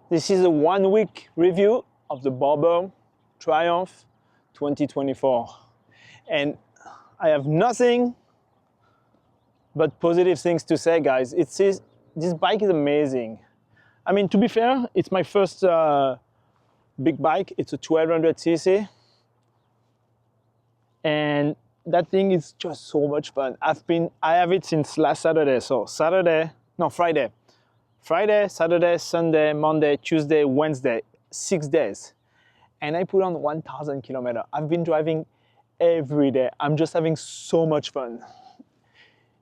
This is a 1 week review of the Barber Triumph 2024. And I have nothing but positive things to say, guys. This bike is amazing. I mean, to be fair, it's my first big bike. It's a 1200cc. And that thing is just so much fun. I have it since last Saturday. So Friday. Friday, Saturday, Sunday, Monday, Tuesday, Wednesday, 6 days. And I put on 1,000 kilometers. I've been driving every day. I'm just having so much fun.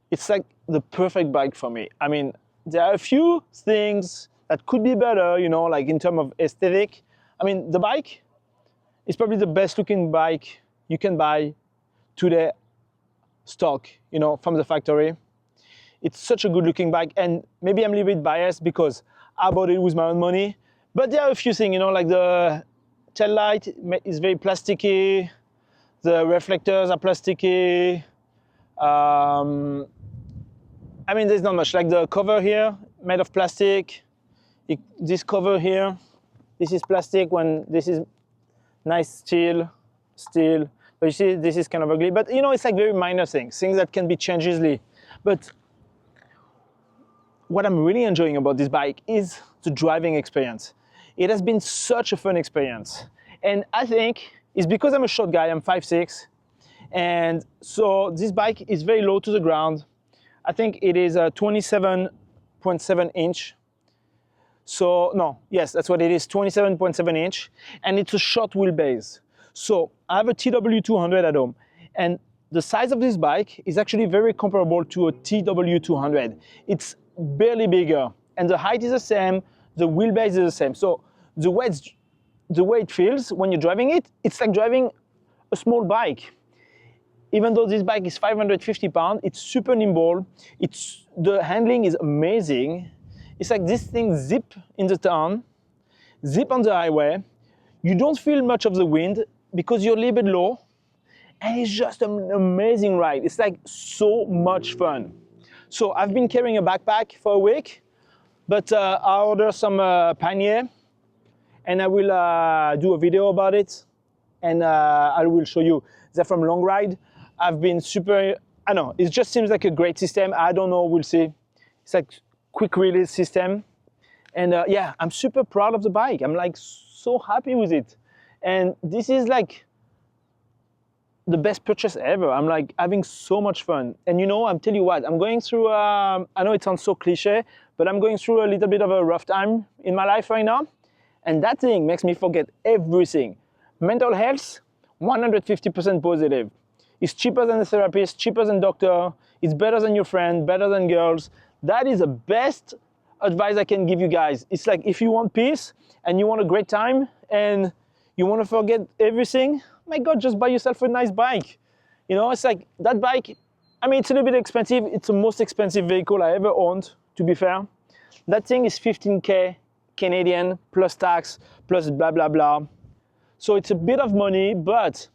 It's like the perfect bike for me. I mean, there are a few things that could be better, you know, like in terms of aesthetic. I mean, the bike is probably the best looking bike you can buy today, stock, you know, from the factory. It's such a good looking bike, and maybe I'm a little bit biased because I bought it with my own money. But there are a few things, you know, like the tail light is very plasticky, the reflectors are plasticky. I mean, there's not much. Like the cover here, made of plastic. This cover here, this is plastic, when this is nice steel. But you see, this is kind of ugly. But you know, it's like very minor things that can be changed easily. But what I'm really enjoying about this bike is the driving experience. It has been such a fun experience. And I think it's because I'm a short guy, I'm 5'6", and so this bike is very low to the ground. I think it is a 27.7 inch. So, no, yes, that's what it is, 27.7 inch. And it's a short wheelbase. So I have a TW200 at home. And the size of this bike is actually very comparable to a TW200. It's barely bigger, and the height is the same, the wheelbase is the same. So the way it feels when you're driving it, it's like driving a small bike. Even though this bike is 550 pounds, it's super nimble. The handling is amazing. It's like this thing zip in the town, zip on the highway. You don't feel much of the wind because you're a little bit low, and it's just an amazing ride. It's like so much fun. So I've been carrying a backpack for a week, but I ordered some pannier, and I will do a video about it, and I will show you. They're from Long Ride. I've been super, I know, it just seems like a great system. I don't know, we'll see. It's like quick release system. And yeah, I'm super proud of the bike. I'm like so happy with it. And this is like the best purchase ever. I'm like having so much fun. And you know, I'm telling you what, I'm going through, I know it sounds so cliche, but I'm going through a little bit of a rough time in my life right now. And that thing makes me forget everything. Mental health, 150% positive. It's cheaper than a therapist, cheaper than doctor. It's better than your friend, better than girls. That is the best advice I can give you guys. It's like, if you want peace and you want a great time and you want to forget everything, my God, just buy yourself a nice bike. You know, it's like that bike, I mean, it's a little bit expensive. It's the most expensive vehicle I ever owned, to be fair. That thing is 15K Canadian, plus tax, plus blah, blah, blah. So it's a bit of money, but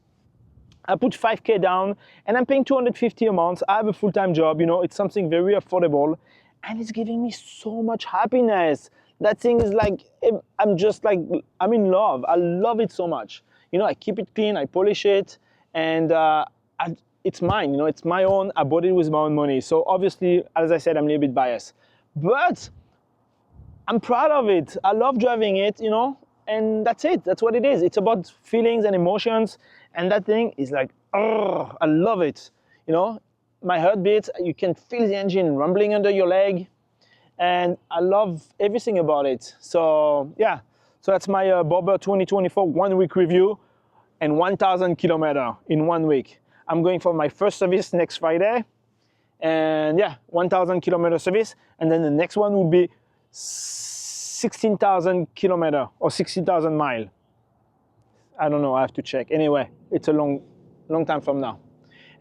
I put 5K down and I'm paying 250 a month. I have a full-time job, you know, it's something very affordable, and it's giving me so much happiness. That thing is like, I'm just like, I'm in love. I love it so much. You know, I keep it clean, I polish it, and it's mine, you know, it's my own. I bought it with my own money. So obviously, as I said, I'm a little bit biased, but I'm proud of it. I love driving it, you know, and that's it. That's what it is. It's about feelings and emotions, and that thing is like, oh, I love it. You know, my heartbeat, you can feel the engine rumbling under your leg, and I love everything about it. So yeah. So that's my Barber 2024 1 week review and 1,000 kilometers in 1 week. I'm going for my first service next Friday, and yeah, 1,000 kilometer service. And then the next one will be 16,000 kilometers or 60,000 miles. I don't know, I have to check. Anyway, it's a long time from now.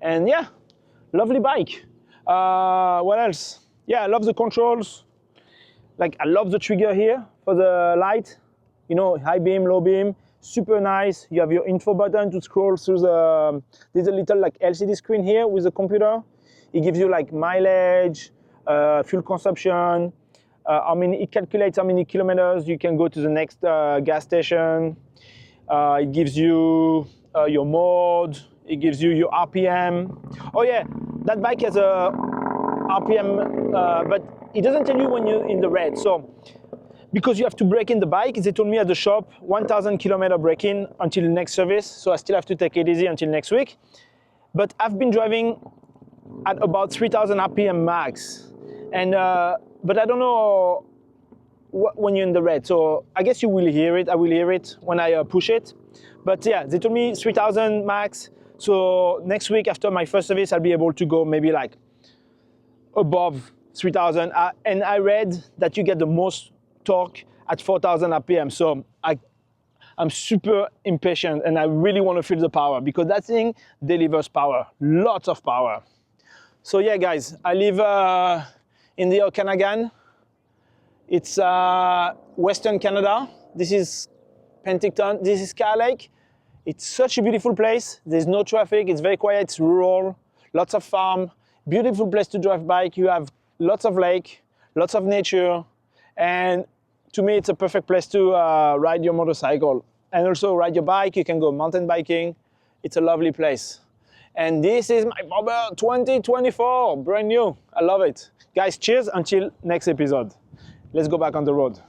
And yeah, lovely bike. What else? Yeah, I love the controls. Like, I love the trigger here for the light. You know, high beam, low beam, super nice. You have your info button to scroll through the, there's a little like LCD screen here with the computer. It gives you like mileage, fuel consumption, it calculates how many kilometers you can go to the next gas station. It gives you your mode. It gives you your RPM. Oh yeah, that bike has a RPM, but it doesn't tell you when you're in the red. So because you have to break in the bike, they told me at the shop 1,000 kilometer break-in until the next service. So I still have to take it easy until next week. But I've been driving at about 3,000 RPM max, and but I don't know when you're in the red. So I guess you will hear it. I will hear it when I push it. But yeah, they told me 3,000 max. So next week after my first service, I'll be able to go maybe like above 3,000. And I read that you get the most torque at 4,000 RPM. So I'm super impatient and I really want to feel the power because that thing delivers power, lots of power. So yeah, guys, I live in the Okanagan. It's Western Canada. This is Penticton. This is Carr Lake. It's such a beautiful place. There's no traffic. It's very quiet. It's rural. Lots of farm. Beautiful place to drive bike. You have lots of lake, lots of nature, and to me, it's a perfect place to ride your motorcycle and also ride your bike. You can go mountain biking. It's a lovely place. And this is my Bobber 2024, brand new. I love it. Guys, cheers until next episode. Let's go back on the road.